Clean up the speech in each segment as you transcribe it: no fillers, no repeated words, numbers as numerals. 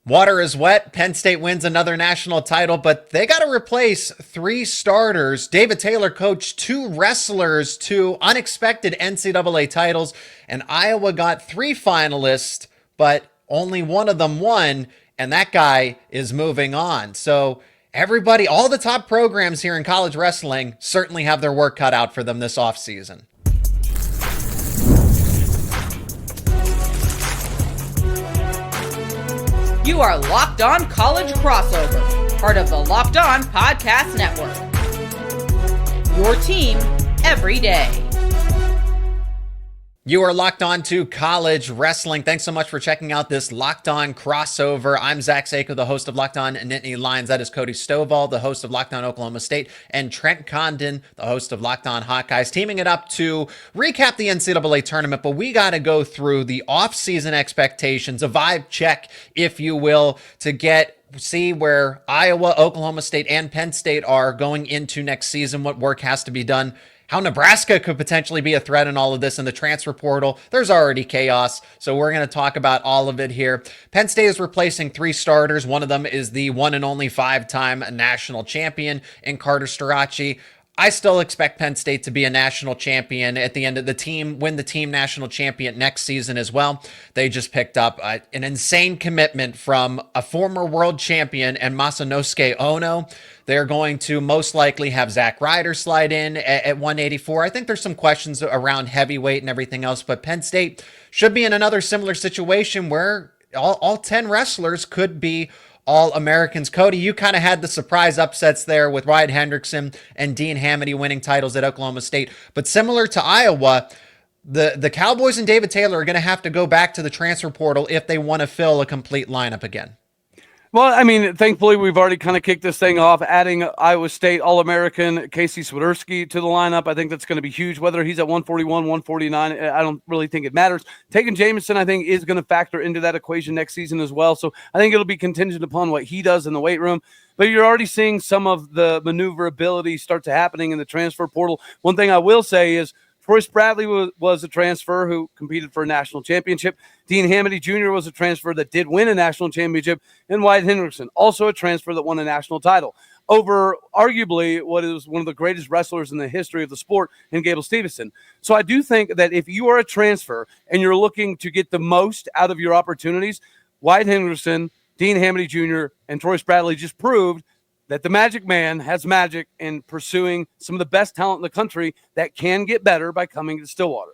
Water is wet. Penn State wins another national title, but they got to replace 3 starters. David Taylor coached 2 wrestlers to unexpected NCAA titles, and Iowa got 3 finalists, but only one of them won, and that guy is moving on. So everybody, all the top programs here in college wrestling certainly have their work cut out for them this offseason. You are Locked On College Crossover, part of the Locked On Podcast Network. Your team every day. You are locked on to college wrestling. Thanks so much for checking out this Locked On crossover. I'm Zach Seyko, the host of Locked On Nittany Lions. That is Cody Stovall, the host of Locked On Oklahoma State, and Trent Condon, the host of Locked On Hawkeyes, teaming it up to recap the NCAA tournament. But we got to go through the offseason expectations, a vibe check, if you will, to see where Iowa, Oklahoma State, and Penn State are going into next season, what work has to be done, how Nebraska could potentially be a threat in all of this in the transfer portal. There's already chaos, so we're going to talk about all of it here. Penn State is replacing 3 starters. One of them is the one and only 5-time national champion in Carter Starace. I still expect Penn State to be a national champion at the end of the team, win the team national champion next season as well. They just picked up an insane commitment from a former world champion and Masanosuke Ono. They're going to most likely have Zach Ryder slide in at 184. I think there's some questions around heavyweight and everything else, but Penn State should be in another similar situation where all 10 wrestlers could be All-Americans. Cody, you kind of had the surprise upsets there with Wyatt Hendrickson and Dean Hamady winning titles at Oklahoma State. But similar to Iowa, the Cowboys and David Taylor are going to have to go back to the transfer portal if they want to fill a complete lineup again. Well, I mean, thankfully, we've already kind of kicked this thing off, adding Iowa State All-American Casey Swiderski to the lineup. I think that's going to be huge. Whether he's at 141, 149, I don't really think it matters. Taking Jamison, I think, is going to factor into that equation next season as well. So I think it'll be contingent upon what he does in the weight room. But you're already seeing some of the maneuverability start to happening in the transfer portal. One thing I will say is Troy Bradley was a transfer who competed for a national championship. Dean Hamady Jr. was a transfer that did win a national championship. And Wyatt Hendrickson, also a transfer that won a national title over arguably what is one of the greatest wrestlers in the history of the sport in Gable Stevenson. So I do think that if you are a transfer and you're looking to get the most out of your opportunities, Wyatt Hendrickson, Dean Hamady Jr., and Troy Bradley just proved that the Magic Man has magic in pursuing some of the best talent in the country that can get better by coming to Stillwater.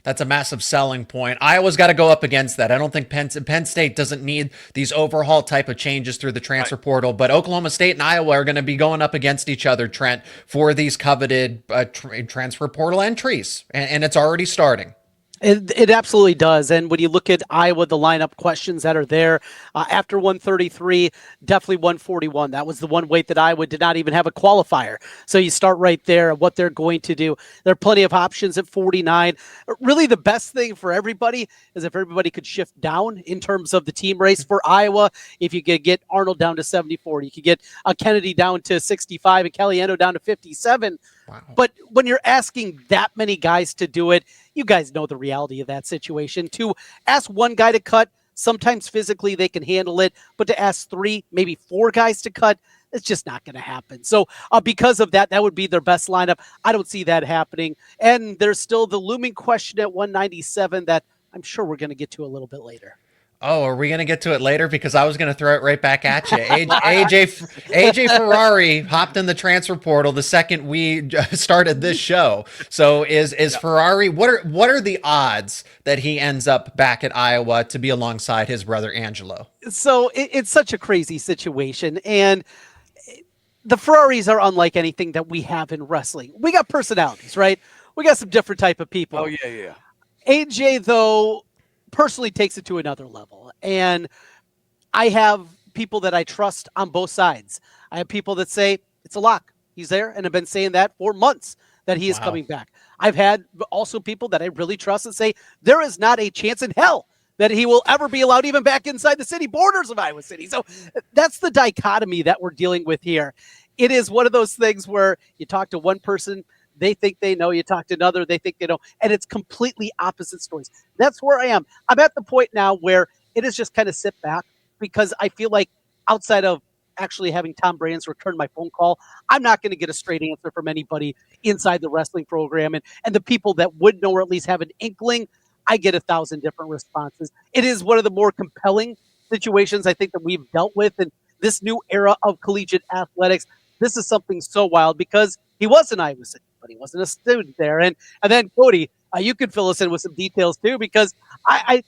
That's a massive selling point. Iowa's got to go up against that. I don't think Penn State doesn't need these overhaul type of changes through the transfer portal, but Oklahoma State and Iowa are going to be going up against each other, Trent, for these coveted transfer portal entries, and it's already starting. It absolutely does. And when you look at Iowa, the lineup questions that are there, after 133, definitely 141. That was the one weight that Iowa did not even have a qualifier. So you start right there, what they're going to do. There are plenty of options at 49. Really, the best thing for everybody is if everybody could shift down in terms of the team race for Iowa. If you could get Arnold down to 74, you could get Kennedy down to 65 and Caliendo down to 57. Wow. But when you're asking that many guys to do it, you guys know the reality of that situation. To ask one guy to cut, sometimes physically they can handle it, but to ask 3, maybe 4 guys to cut, it's just not going to happen. So because of that, that would be their best lineup. I don't see that happening. And there's still the looming question at 197 that I'm sure we're going to get to a little bit later. Oh, are we going to get to it later? Because I was going to throw it right back at you. AJ Ferrari hopped in the transfer portal the second we started this show. So is Ferrari, what are the odds that he ends up back at Iowa to be alongside his brother Angelo? So it's such a crazy situation. And the Ferraris are unlike anything that we have in wrestling. We got personalities, right? We got some different type of people. Oh, yeah. AJ, though, personally takes it to another level. And I have people that I trust on both sides. I have people that say it's a lock. He's there, and I've been saying that for months that he is coming back. I've had also people that I really trust that say there is not a chance in hell that he will ever be allowed even back inside the city borders of Iowa City. So that's the dichotomy that we're dealing with here. It is one of those things where you talk to one person, they think they know. You talk to another, they think they know. And it's completely opposite stories. That's where I am. I'm at the point now where it is just kind of sit back, because I feel like outside of actually having Tom Brands return my phone call, I'm not going to get a straight answer from anybody inside the wrestling program. And the people that would know or at least have an inkling, I get 1,000 different responses. It is one of the more compelling situations I think that we've dealt with in this new era of collegiate athletics. This is something so wild because he was in Iowa City, but he wasn't a student there. And then Cody, you could fill us in with some details too, because I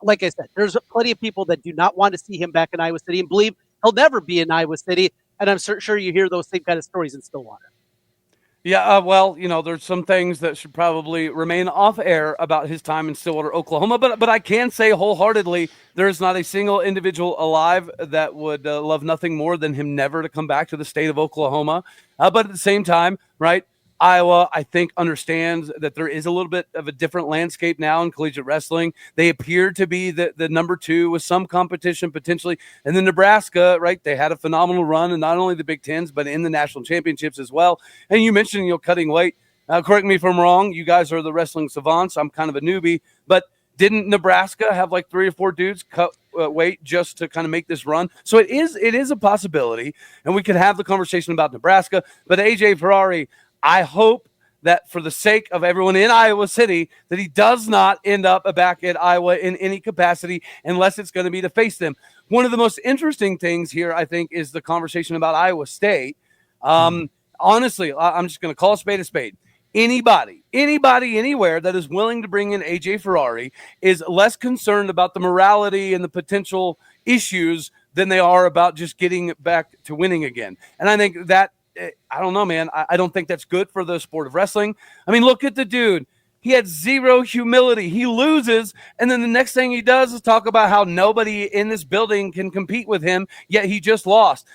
like I said, there's plenty of people that do not want to see him back in Iowa City and believe he'll never be in Iowa City. And I'm sure you hear those same kind of stories in Stillwater. Yeah, well, there's some things that should probably remain off air about his time in Stillwater, Oklahoma. But I can say wholeheartedly, there's not a single individual alive that would love nothing more than him never to come back to the state of Oklahoma. But at the same time, right, Iowa, I think, understands that there is a little bit of a different landscape now in collegiate wrestling. They appear to be the number 2 with some competition potentially. And then Nebraska, right, they had a phenomenal run in not only the Big Tens, but in the national championships as well. And you mentioned, cutting weight. Correct me if I'm wrong. You guys are the wrestling savants. I'm kind of a newbie. But didn't Nebraska have like 3 or 4 dudes cut weight just to kind of make this run? So it is a possibility. And we could have the conversation about Nebraska. But AJ Ferrari, I hope that for the sake of everyone in Iowa City, that he does not end up back at Iowa in any capacity unless it's going to be to face them. One of the most interesting things here, I think, is the conversation about Iowa State. Honestly, I'm just going to call a spade. Anybody, anywhere that is willing to bring in AJ Ferrari is less concerned about the morality and the potential issues than they are about just getting back to winning again. And I think that, I don't know, man. I don't think that's good for the sport of wrestling. I mean, look at the dude. He had zero humility. He loses, and then the next thing he does is talk about how nobody in this building can compete with him, yet he just lost.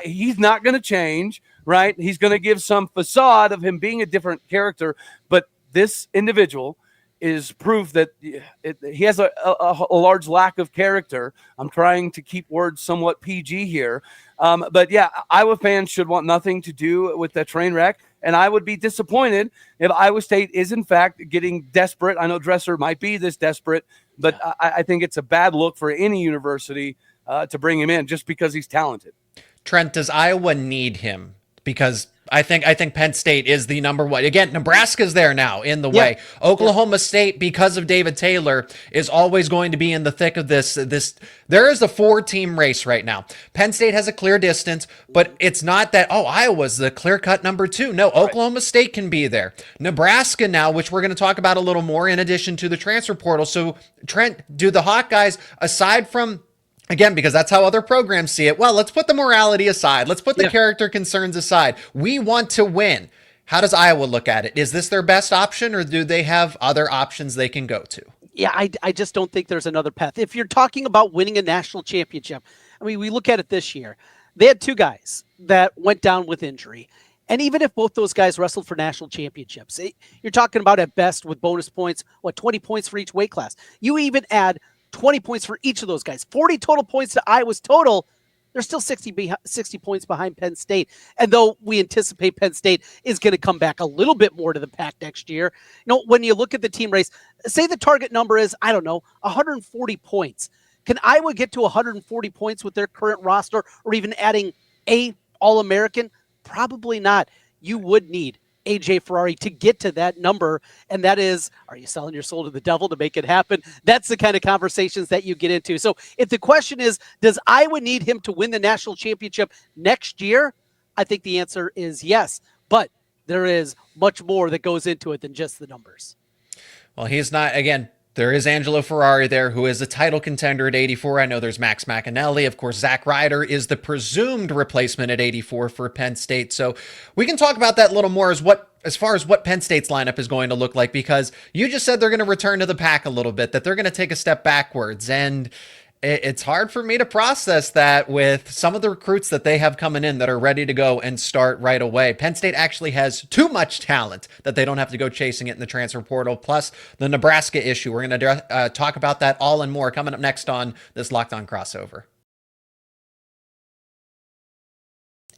He's not going to change, right? He's going to give some facade of him being a different character, but this individual is proof that he has a large lack of character. I'm trying to keep words somewhat PG here. But yeah, Iowa fans should want nothing to do with that train wreck. And I would be disappointed if Iowa State is in fact getting desperate. I know Dresser might be this desperate, but I think it's a bad look for any university to bring him in just because he's talented. Trent, does Iowa need him? Because I think Penn State is the number one. Again, Nebraska's there now in the way. Oklahoma State, because of David Taylor, is always going to be in the thick of this. There is a 4-team race right now. Penn State has a clear distance, but it's not that, Iowa's the clear-cut number 2. No, Oklahoma State can be there. Nebraska now, which we're going to talk about a little more in addition to the transfer portal. So, Trent, do the Hawkeyes, aside from, again, because that's how other programs see it, well, let's put the morality aside. Let's put the character concerns aside. We want to win. How does Iowa look at it? Is this their best option, or do they have other options they can go to? Yeah, I just don't think there's another path. If you're talking about winning a national championship, I mean, we look at it this year. They had 2 guys that went down with injury. And even if both those guys wrestled for national championships, you're talking about at best with bonus points, 20 points for each weight class. You even add 20 points for each of those guys, 40 total points to Iowa's total. They're still 60 points behind Penn State. And though we anticipate Penn State is going to come back a little bit more to the pack next year, when you look at the team race, say the target number is, 140 points. Can Iowa get to 140 points with their current roster, or even adding a All-American? Probably not. You would need AJ Ferrari to get to that number. And that is, are you selling your soul to the devil to make it happen? That's the kind of conversations that you get into. So if the question is, does Iowa need him to win the national championship next year? I think the answer is yes. But there is much more that goes into it than just the numbers. Well, he's not, again, there is Angelo Ferrari there, who is a title contender at 84. I know there's Max McAnally. Of course, Zach Ryder is the presumed replacement at 84 for Penn State. So we can talk about that a little more as far as what Penn State's lineup is going to look like, because you just said they're going to return to the pack a little bit, that they're going to take a step backwards. And it's hard for me to process that with some of the recruits that they have coming in that are ready to go and start right away. Penn State actually has too much talent that they don't have to go chasing it in the transfer portal, plus the Nebraska issue. We're going to talk about that all and more coming up next on this Locked On Crossover.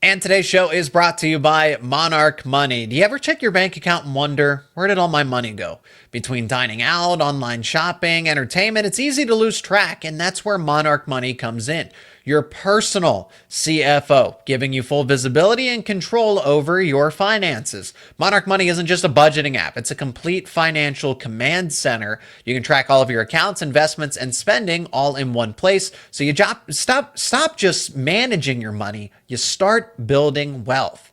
And today's show is brought to you by Monarch Money. Do you ever check your bank account and wonder, where did all my money go? Between dining out, online shopping, entertainment, it's easy to lose track, and that's where Monarch Money comes in. Your personal CFO, giving you full visibility and control over your finances. Monarch Money isn't just a budgeting app. It's a complete financial command center. You can track all of your accounts, investments, and spending all in one place. So you stop just managing your money. You start building wealth.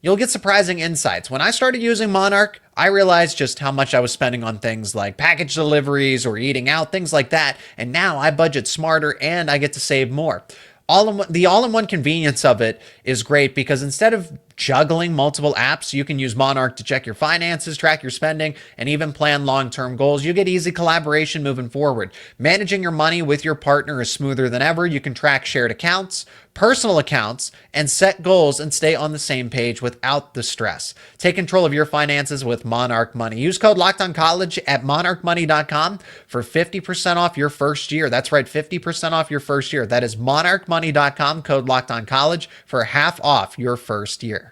You'll get surprising insights. When I started using Monarch, I realized just how much I was spending on things like package deliveries or eating out, things like that. And now I budget smarter and I get to save more. The all-in-one convenience of it is great because instead of juggling multiple apps, you can use Monarch to check your finances, track your spending, and even plan long-term goals. You get easy collaboration moving forward. Managing your money with your partner is smoother than ever. You can track shared accounts, personal accounts, and set goals and stay on the same page without the stress. Take control of your finances with Monarch Money. Use code LOCKEDONCollege at monarchmoney.com for 50% off your first year. That's right, 50% off your first year. That is monarchmoney.com, code LOCKEDONCollege for half off your first year.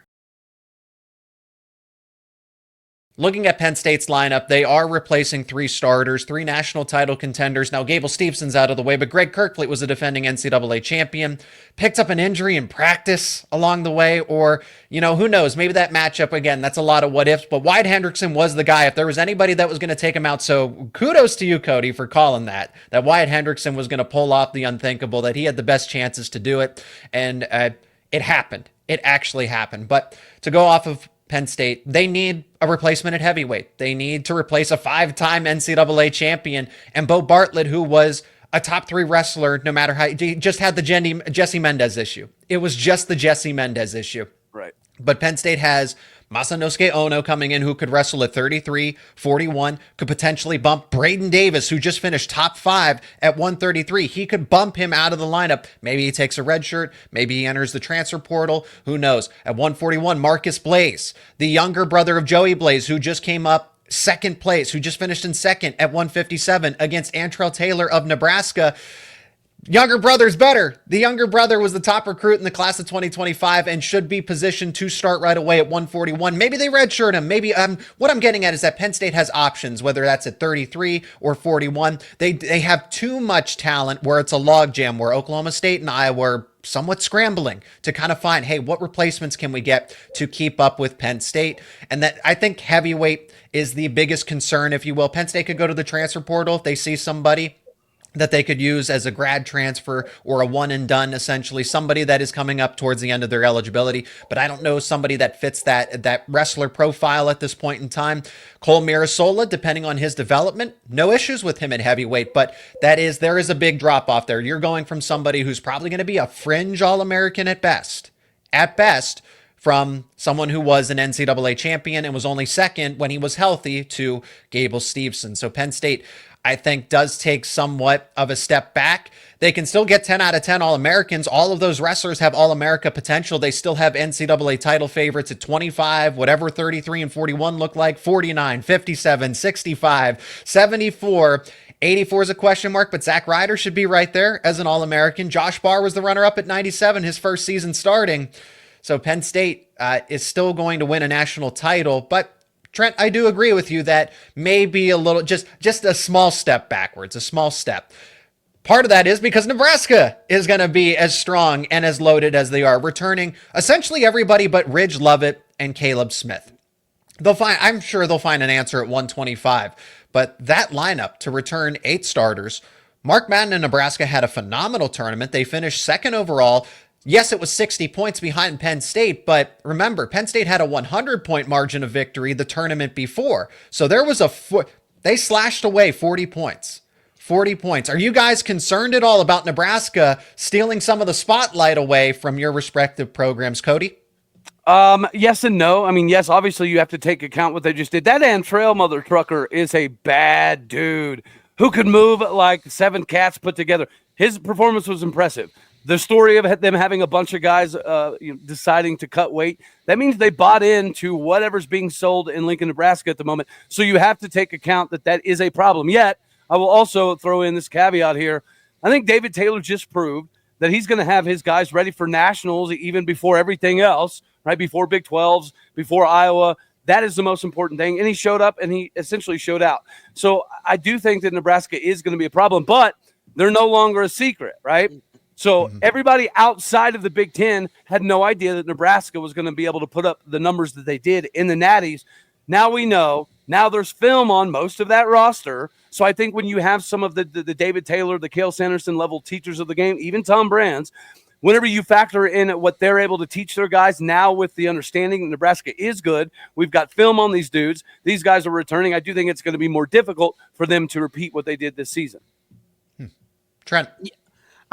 Looking at Penn State's lineup, they are replacing 3 starters, 3 national title contenders. Now, Gable Stevenson's out of the way, but Greg Kirkfleet was a defending NCAA champion, picked up an injury in practice along the way, or, who knows, maybe that matchup, again, that's a lot of what ifs, but Wyatt Hendrickson was the guy if there was anybody that was going to take him out. So kudos to you, Cody, for calling that Wyatt Hendrickson was going to pull off the unthinkable, that he had the best chances to do it, and it happened. It actually happened. But to go off of Penn State, they need a replacement at heavyweight. They need to replace a 5-time NCAA champion and Bo Bartlett, who was a top 3 wrestler, no matter how he just had the Jesse Mendez issue. It was just the Jesse Mendez issue. Right. But Penn State has Masanosuke Ono coming in, who could wrestle at 33, 41, could potentially bump Braden Davis, who just finished top 5 at 133. He could bump him out of the lineup. Maybe he takes a red shirt. Maybe he enters the transfer portal. Who knows? At 141, Marcus Blaze, the younger brother of Joey Blaze, who just came up second place, who just finished in second at 157 against Antrell Taylor of Nebraska. Younger brother's better. The younger brother was the top recruit in the class of 2025 and should be positioned to start right away at 141. Maybe they redshirt him. Maybe what I'm getting at is that Penn State has options, whether that's at 33 or 41. They have too much talent where it's a logjam, where Oklahoma State and Iowa are somewhat scrambling to kind of find, hey, what replacements can we get to keep up with Penn State? And that, I think, heavyweight is the biggest concern, if you will. Penn State could go to the transfer portal if they see somebody that they could use as a grad transfer or a one and done, essentially somebody that is coming up towards the end of their eligibility. But I don't know somebody that fits that wrestler profile at this point in time. Cole Mirasola, depending on his development, no issues with him at heavyweight, but there is a big drop off there. You're going from somebody who's probably going to be a fringe All-American at best, from someone who was an NCAA champion and was only second when he was healthy to Gable Stevenson. So Penn State, I think, does take somewhat of a step back. They can still get 10 out of 10 All-Americans. All of those wrestlers have All-America potential. They still have NCAA title favorites at 25, whatever 33 and 41 look like, 49, 57, 65, 74. 84 is a question mark, but Zach Ryder should be right there as an All-American. Josh Barr was the runner-up at 97, his first season starting. So Penn State is still going to win a national title, but Trent, I do agree with you that maybe a little, just a small step backwards, a small step. Part of that is because Nebraska is going to be as strong and as loaded as they are, returning essentially everybody but Ridge Lovett and Caleb Smith. I'm sure they'll find an answer at 125, but that lineup to return 8 starters. Mark Madden in Nebraska had a phenomenal tournament. They finished second overall. Yes, it was 60 points behind Penn State, but remember, Penn State had a 100-point margin of victory the tournament before. So there was they slashed away 40 points. 40 points. Are you guys concerned at all about Nebraska stealing some of the spotlight away from your respective programs, Cody? Yes and no. I mean, yes, obviously you have to take account what they just did. That Antrell mother trucker is a bad dude who could move like 7 cats put together. His performance was impressive. The story of them having a bunch of guys deciding to cut weight, that means they bought into whatever's being sold in Lincoln, Nebraska at the moment. So you have to take account that is a problem. Yet, I will also throw in this caveat here. I think David Taylor just proved that he's going to have his guys ready for nationals even before everything else, right? Before Big 12s, before Iowa. That is the most important thing. And he showed up and he essentially showed out. So I do think that Nebraska is going to be a problem, but they're no longer a secret, right? So everybody outside of the Big Ten had no idea that Nebraska was going to be able to put up the numbers that they did in the Natties. Now we know. Now there's film on most of that roster. So I think when you have some of the David Taylor, the Cale Sanderson level teachers of the game, even Tom Brands, whenever you factor in what they're able to teach their guys now with the understanding that Nebraska is good, we've got film on these dudes. These guys are returning. I do think it's going to be more difficult for them to repeat what they did this season. Trent.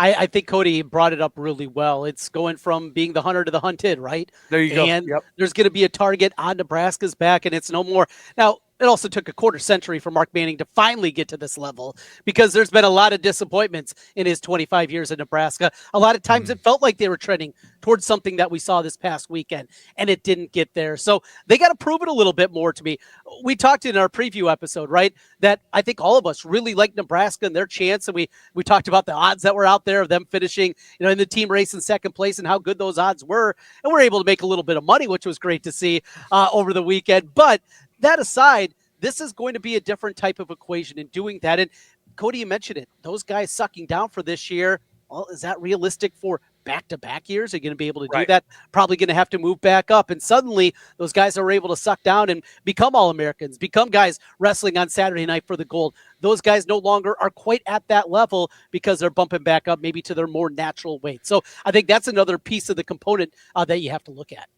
I think Cody brought it up really well. It's going from being the hunter to the hunted, right? There you go. And there's going to be a target on Nebraska's back, and it's no more. Now, it also took a quarter century for Mark Manning to finally get to this level because there's been a lot of disappointments in his 25 years in Nebraska. A lot of times it felt like they were trending towards something that we saw this past weekend, and it didn't get there. So they got to prove it a little bit more to me. We talked in our preview episode, right, that I think all of us really like Nebraska and their chance, and we talked about the odds that were out there of them finishing, in the team race in second place and how good those odds were, and we're able to make a little bit of money, which was great to see over the weekend. But that aside, this is going to be a different type of equation in doing that. And Cody, you mentioned it. Those guys sucking down for this year, well, is that realistic for back-to-back years? Are you going to be able to do that? Probably going to have to move back up. And suddenly those guys are able to suck down and become All-Americans, become guys wrestling on Saturday night for the gold. Those guys no longer are quite at that level because they're bumping back up maybe to their more natural weight. So I think that's another piece of the component that you have to look at.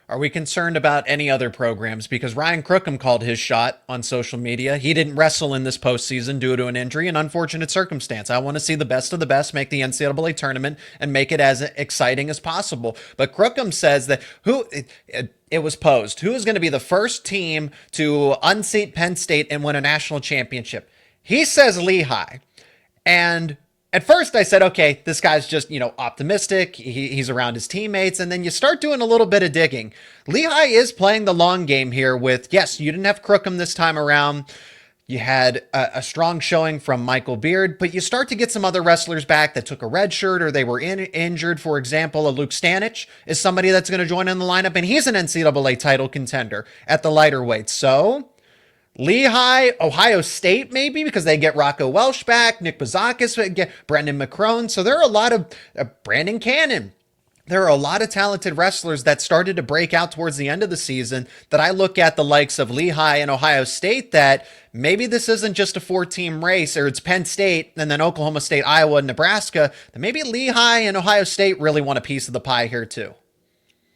Are we concerned about any other programs? Because Ryan Crookham called his shot on social media. He didn't wrestle in this postseason due to an injury, an unfortunate circumstance. I want to see the best of the best make the NCAA tournament and make it as exciting as possible. But Crookham says that it was posed, who is going to be the first team to unseat Penn State and win a national championship? He says Lehigh. And at first I said, okay, this guy's just, optimistic. He's around his teammates. And then you start doing a little bit of digging. Lehigh is playing the long game here with, yes, you didn't have Crookham this time around. You had a strong showing from Michael Beard, but you start to get some other wrestlers back that took a red shirt or they were injured. For example, a Luke Stanich is somebody that's going to join in the lineup, and he's an NCAA title contender at the lighter weight. So Lehigh, Ohio State, maybe because they get Rocco Welsh back, Nick Bazakis, get Brendan McCrone. So there are a lot of Brandon Cannon. There are a lot of talented wrestlers that started to break out towards the end of the season that I look at the likes of Lehigh and Ohio State that maybe this isn't just a 4-team race, or it's Penn State and then Oklahoma State, Iowa, and Nebraska. That maybe Lehigh and Ohio State really want a piece of the pie here too.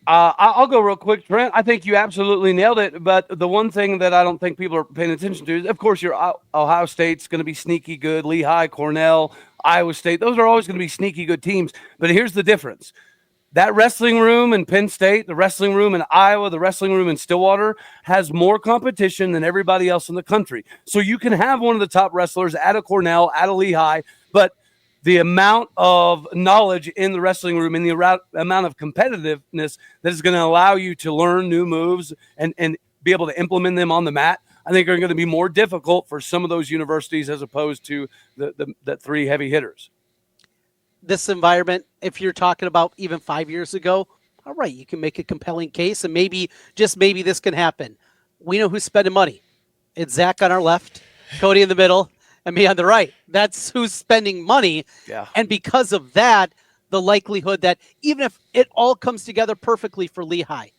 I'll go real quick, Trent. I think you absolutely nailed it. But the one thing that I don't think people are paying attention to is, of course, your Ohio State's going to be sneaky good. Lehigh, Cornell, Iowa State, those are always going to be sneaky good teams. But here's the difference. That wrestling room in Penn State, the wrestling room in Iowa, the wrestling room in Stillwater has more competition than everybody else in the country. So you can have one of the top wrestlers at a Cornell, at a Lehigh, but the amount of knowledge in the wrestling room and the amount of competitiveness that is going to allow you to learn new moves and be able to implement them on the mat, I think are going to be more difficult for some of those universities as opposed to the three heavy hitters. This environment, if you're talking about even 5 years ago, all right, you can make a compelling case, and maybe, just maybe, this can happen. We know who's spending money. It's Zach on our left, Cody in the middle, and me on the right. That's who's spending money. Yeah. And because of that, the likelihood that even if it all comes together perfectly for Lehigh,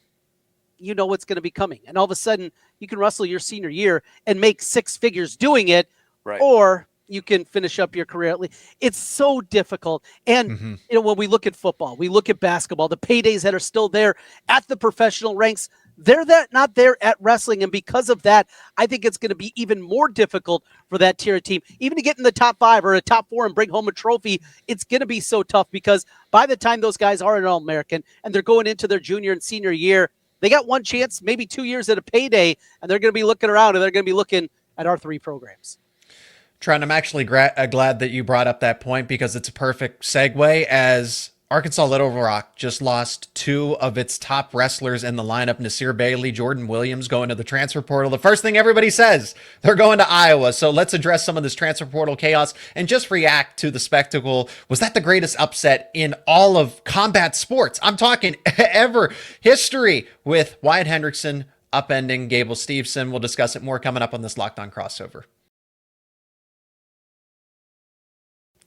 you know what's going to be coming. And all of a sudden, you can wrestle your senior year and make six figures doing it, right, or you can finish up your career. It's so difficult. And, when we look at football, we look at basketball, the paydays that are still there at the professional ranks, they're not there at wrestling. And because of that, I think it's going to be even more difficult for that tier team, even to get in the top 5 or a top 4 and bring home a trophy. It's going to be so tough because by the time those guys are an All-American and they're going into their junior and senior year, they got one chance, maybe 2 years at a payday, and they're going to be looking around and they're going to be looking at our 3 programs. Trent, I'm actually glad that you brought up that point because it's a perfect segue as Arkansas Little Rock just lost 2 of its top wrestlers in the lineup, Nasir Bailey, Jordan Williams, going to the transfer portal. The first thing everybody says, they're going to Iowa. So let's address some of this transfer portal chaos and just react to the spectacle. Was that the greatest upset in all of combat sports? I'm talking ever history, with Wyatt Hendrickson upending Gable Stevenson. We'll discuss it more coming up on this Locked On Crossover.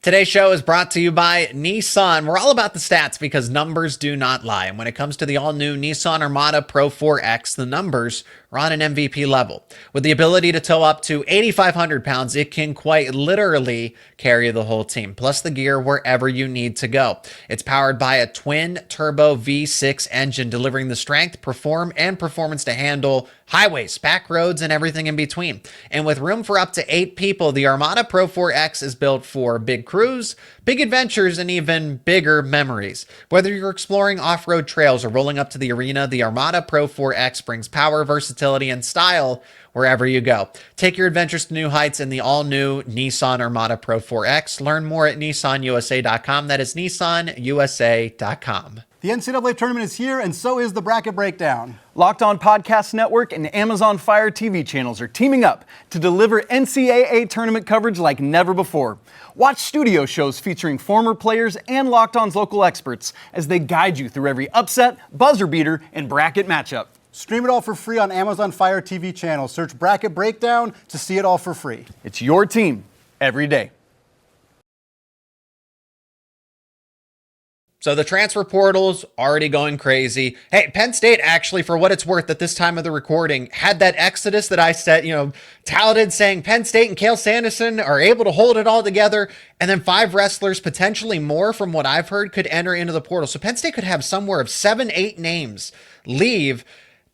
Today's show is brought to you by Nissan. We're all about the stats because numbers do not lie. And when it comes to the all-new Nissan Armada Pro 4X, the numbers are on an MVP level. With the ability to tow up to 8,500 pounds, it can quite literally carry the whole team, plus the gear wherever you need to go. It's powered by a twin-turbo V6 engine, delivering the strength, performance to handle highways, back roads, and everything in between. And with room for up to 8 people, the Armada Pro 4X is built for big crews, big adventures, and even bigger memories. Whether you're exploring off-road trails or rolling up to the arena, the Armada Pro 4X brings power, versatility, and style wherever you go. Take your adventures to new heights in the all-new Nissan Armada Pro 4X. Learn more at nissanusa.com. That is nissanusa.com. The NCAA tournament is here, and so is the Bracket Breakdown. Locked On Podcast Network and Amazon Fire TV channels are teaming up to deliver NCAA tournament coverage like never before. Watch studio shows featuring former players and Locked On's local experts as they guide you through every upset, buzzer beater, and bracket matchup. Stream it all for free on Amazon Fire TV channel. Search Bracket Breakdown to see it all for free. It's your team every day. So the transfer portal's already going crazy. Hey, Penn State actually, for what it's worth at this time of the recording, had that exodus that I said, touted, saying Penn State and Cale Sanderson are able to hold it all together. And then 5 wrestlers, potentially more from what I've heard, could enter into the portal. So Penn State could have somewhere of 7-8 names leave.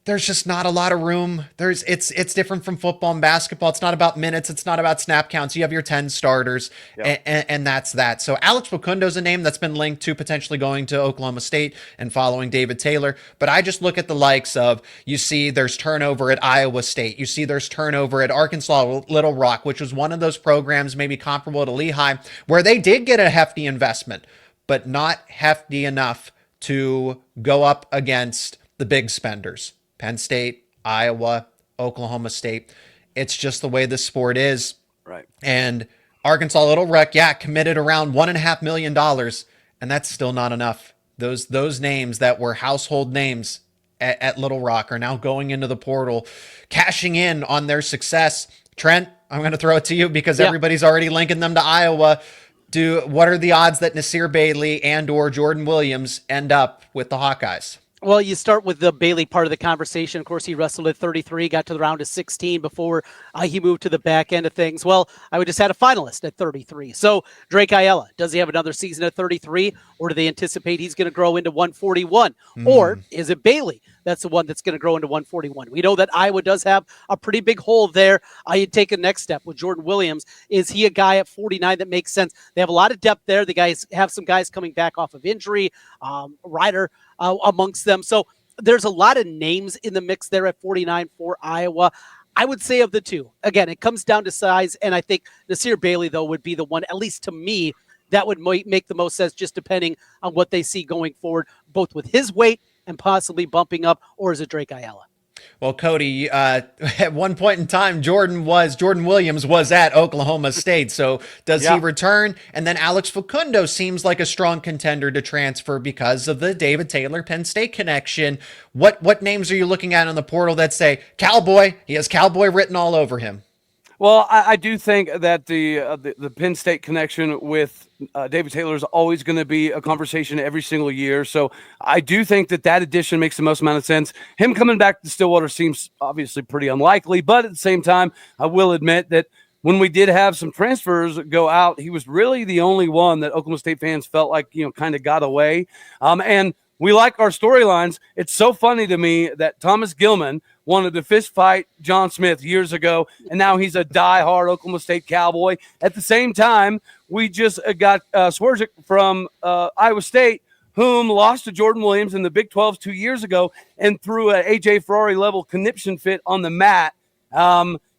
There's just not a lot of room. It's different from football and basketball. It's not about minutes. It's not about snap counts. You have your 10 starters, and that's that. So Alex Facundo's a name that's been linked to potentially going to Oklahoma State and following David Taylor. But I just look at the likes of, you see there's turnover at Iowa State. You see there's turnover at Arkansas Little Rock, which was one of those programs maybe comparable to Lehigh, where they did get a hefty investment, but not hefty enough to go up against the big spenders. Penn State, Iowa, Oklahoma State. It's just the way the sport is. Right. And Arkansas Little Rock, committed around $1.5 million, and that's still not enough. Those names that were household names at Little Rock are now going into the portal, cashing in on their success. Trent, I'm going to throw it to you because everybody's already linking them to Iowa. What are the odds that Nasir Bailey and or Jordan Williams end up with the Hawkeyes? Well, you start with the Bailey part of the conversation. Of course, he wrestled at 33, got to the round of 16 before he moved to the back end of things. Well, I just had a finalist at 33. So Drake Ayala, does he have another season at 33, or do they anticipate he's going to grow into 141? Or is it Bailey that's the one that's going to grow into 141? We know that Iowa does have a pretty big hole there. I'd take a next step with Jordan Williams. Is he a guy at 49 that makes sense? They have a lot of depth there. The guys have some guys coming back off of injury, Ryder amongst them. So there's a lot of names in the mix there at 49 for Iowa. I would say of the two, again, it comes down to size, and I think Nasir Bailey, though, would be the one, at least to me, that would make the most sense, just depending on what they see going forward, both with his weight and possibly bumping up, or is it Drake Ayala? Well, Cody, at one point in time, Jordan Williams was at Oklahoma State. So does he return? And then Alex Facundo seems like a strong contender to transfer because of the David Taylor Penn State connection. What names are you looking at in the portal that say Cowboy? He has Cowboy written all over him. Well, I do think that the Penn State connection with David Taylor is always going to be a conversation every single year. So I do think that addition makes the most amount of sense. Him coming back to Stillwater seems obviously pretty unlikely, but at the same time, I will admit that when we did have some transfers go out, he was really the only one that Oklahoma State fans felt like, kind of got away. And we like our storylines. It's so funny to me that Thomas Gilman wanted to fist fight John Smith years ago, and now he's a diehard Oklahoma State Cowboy. At the same time, we just got Swerzik from Iowa State, whom lost to Jordan Williams in the Big 12 2 years ago and threw an AJ Ferrari level conniption fit on the mat.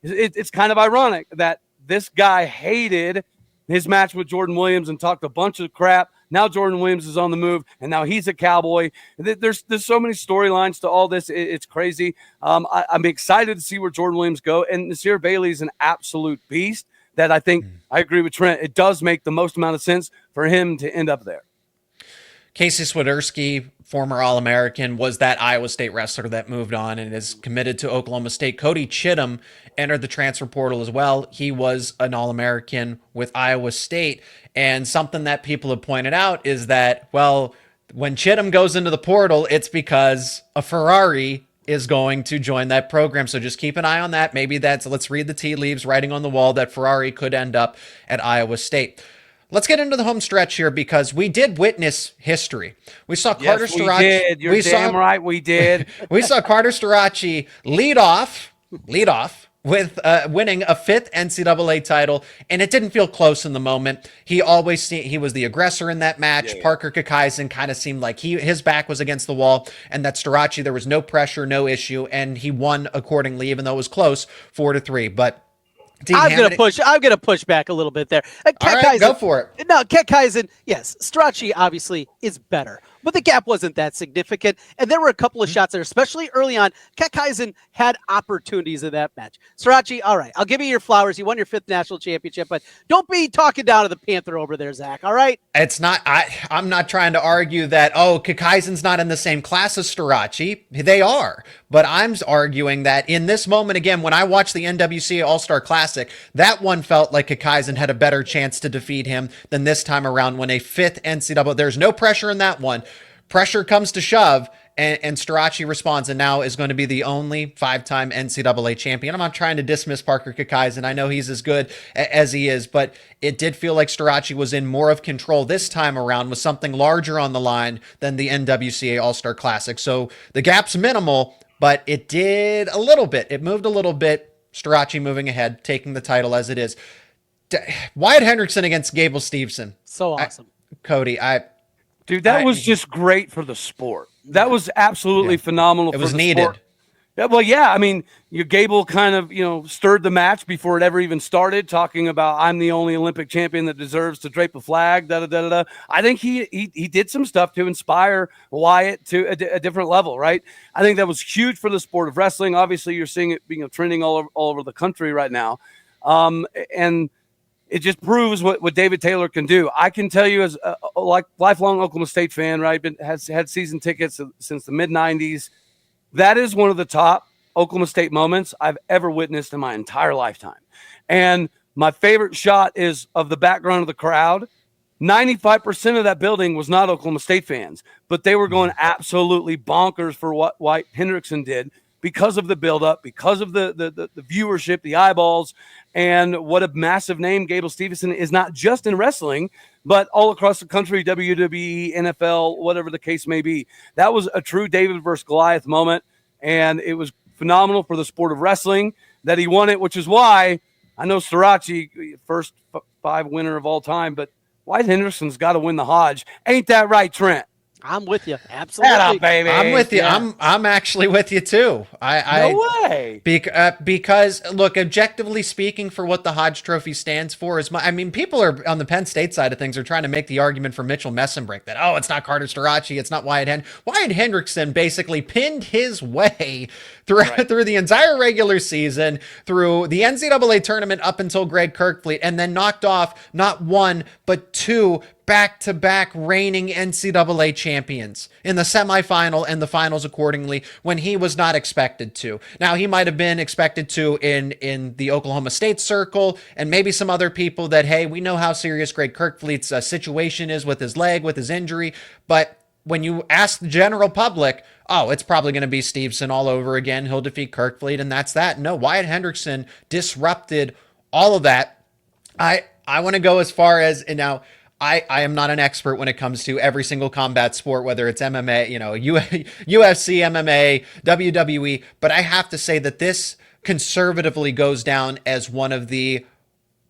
It's kind of ironic that this guy hated his match with Jordan Williams and talked a bunch of crap Now Jordan Williams is on the move, and now he's a Cowboy. There's so many storylines to all this. It's crazy. I'm excited to see where Jordan Williams go, and Nasir Bailey is an absolute beast that I think I agree with Trent. It does make the most amount of sense for him to end up there. Casey Swiderski, former All-American, was that Iowa State wrestler that moved on and is committed to Oklahoma State. Cody Chittum entered the transfer portal as well. He was an All-American with Iowa State. And something that people have pointed out is that, well, when Chittum goes into the portal, it's because a Ferrari is going to join that program. So just keep an eye on that. Maybe let's read the tea leaves, writing on the wall that Ferrari could end up at Iowa State. Let's get into the home stretch here because we did witness history. We saw Carter Starace. We did. You're damn right we did. We saw Carter Starace lead off with winning a 5th NCAA title, and it didn't feel close in the moment. He was the aggressor in that match. Yeah. Parker Kakaisen kind of seemed like his back was against the wall, and that Starace, there was no pressure, no issue, and he won accordingly, even though it was close, 4-3. But I'm gonna push back a little bit there. All right, go for it. No, Kakaisen, yes, Starace obviously is better, but the gap wasn't that significant. And there were a couple of shots there, especially early on. Kakaisen had opportunities in that match. Starace, all right, I'll give you your flowers. You won your 5th national championship, but don't be talking down to the Panther over there, Zach. All right. It's not. I'm not trying to argue that Kakaisen's not in the same class as Starace. They are, but I'm arguing that in this moment again, when I watched the NWCA All-Star Classic, that one felt like Kakaisen had a better chance to defeat him than this time around when a 5th NCAA. There's no pressure in that one. Pressure comes to shove, and Starace responds, and now is going to be the only 5-time NCAA champion. I'm not trying to dismiss Parker Kakaisen. I know he's as good as he is, but it did feel like Starace was in more of control this time around with something larger on the line than the NWCA All-Star Classic. So the gap's minimal, but it did a little bit. It moved a little bit. Starace moving ahead, taking the title as it is. Wyatt Hendrickson against Gable Stevenson. So awesome. Cody, Dude, that was just great for the sport. That was absolutely phenomenal. It was needed. Sport. Yeah, well, yeah. I mean, Gable kind of, stirred the match before it ever even started, talking about I'm the only Olympic champion that deserves to drape a flag. I think he did some stuff to inspire Wyatt to a different level, right? I think that was huge for the sport of wrestling. Obviously, you're seeing it being trending all over the country right now, and it just proves what David Taylor can do. I can tell you as a lifelong Oklahoma State fan, right, has had season tickets since the mid-'90s. That is one of the top Oklahoma State moments I've ever witnessed in my entire lifetime. And my favorite shot is of the background of the crowd. 95% of that building was not Oklahoma State fans, but they were going absolutely bonkers for what Wyatt Hendrickson did because of the buildup, because of the viewership, the eyeballs, and what a massive name Gable Stevenson is, not just in wrestling, but all across the country, WWE, NFL, whatever the case may be. That was a true David versus Goliath moment, and it was phenomenal for the sport of wrestling that he won it, which is why I know Starace, first 5 winner of all time, but Wyatt Hendrickson's got to win the Hodge. Ain't that right, Trent? I'm with you. Absolutely. Shut up, baby. I'm with you. Yeah. I'm actually with you too. No way. Because look, objectively speaking, for what the Hodge Trophy stands for is people are on the Penn State side of things are trying to make the argument for Mitchell Messenbrick that it's not Carter Starace, it's not Wyatt Hendrickson basically pinned his way through the entire regular season, through the NCAA tournament up until Greg Kirkfleet, and then knocked off not 1 but 2 back-to-back reigning NCAA champions in the semifinal and the finals accordingly when he was not expected to. Now, he might have been expected to in the Oklahoma State circle and maybe some other people that, hey, we know how serious Greg Kirkfleet's situation is with his leg, with his injury, but when you ask the general public, it's probably going to be Stevenson all over again. He'll defeat Kirkfleet, and that's that. No, Wyatt Hendrickson disrupted all of that. I want to go as far as, and now, I am not an expert when it comes to every single combat sport, whether it's MMA, UFC, MMA, WWE, but I have to say that this conservatively goes down as one of the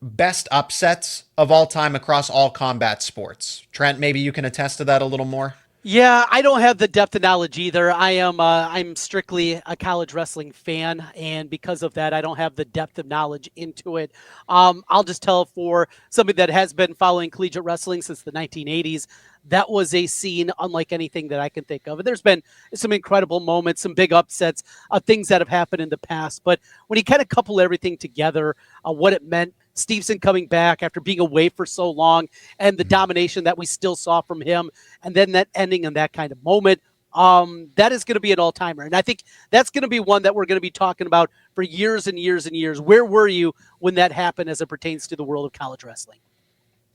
best upsets of all time across all combat sports. Trent, maybe you can attest to that a little more. Yeah, I don't have the depth of knowledge either. I'm strictly a college wrestling fan, and because of that, I don't have the depth of knowledge into it. I'll just tell for somebody that has been following collegiate wrestling since the 1980s, that was a scene unlike anything that I can think of. And there's been some incredible moments, some big upsets, things that have happened in the past. But when you kind of couple everything together, what it meant, Stevenson coming back after being away for so long, and the domination that we still saw from him, and then that ending in that kind of moment, that is going to be an all-timer. And I think that's going to be one that we're going to be talking about for years and years and years. Where were you when that happened as it pertains to the world of college wrestling?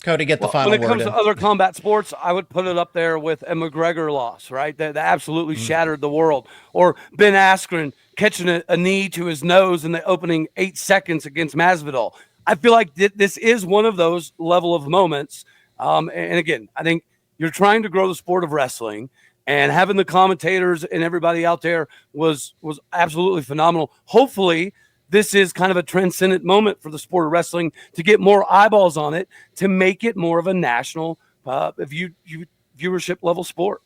Cody, get the final word. When it word comes to other combat sports, I would put it up there with a McGregor loss, right? That absolutely shattered the world. Or Ben Askren catching a knee to his nose in the opening 8 seconds against Masvidal. I feel like this is one of those level of moments. And again, I think you're trying to grow the sport of wrestling, and having the commentators and everybody out there was absolutely phenomenal. Hopefully, this is kind of a transcendent moment for the sport of wrestling to get more eyeballs on it, to make it more of a national viewership level sport.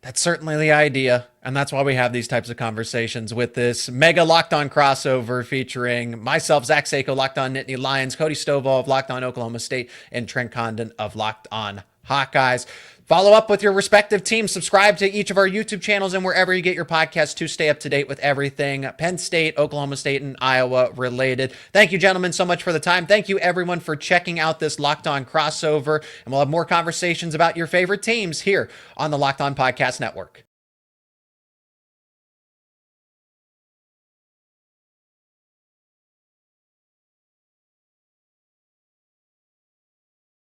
That's certainly the idea, and that's why we have these types of conversations with this mega Locked On crossover featuring myself, Zach Seyko, Locked On Nittany Lions, Cody Stovall of Locked On Oklahoma State, and Trent Condon of Locked On Hawkeyes. Follow up with your respective teams. Subscribe to each of our YouTube channels and wherever you get your podcasts to stay up to date with everything Penn State, Oklahoma State, and Iowa related. Thank you, gentlemen, so much for the time. Thank you, everyone, for checking out this Locked On crossover. And we'll have more conversations about your favorite teams here on the Locked On Podcast Network.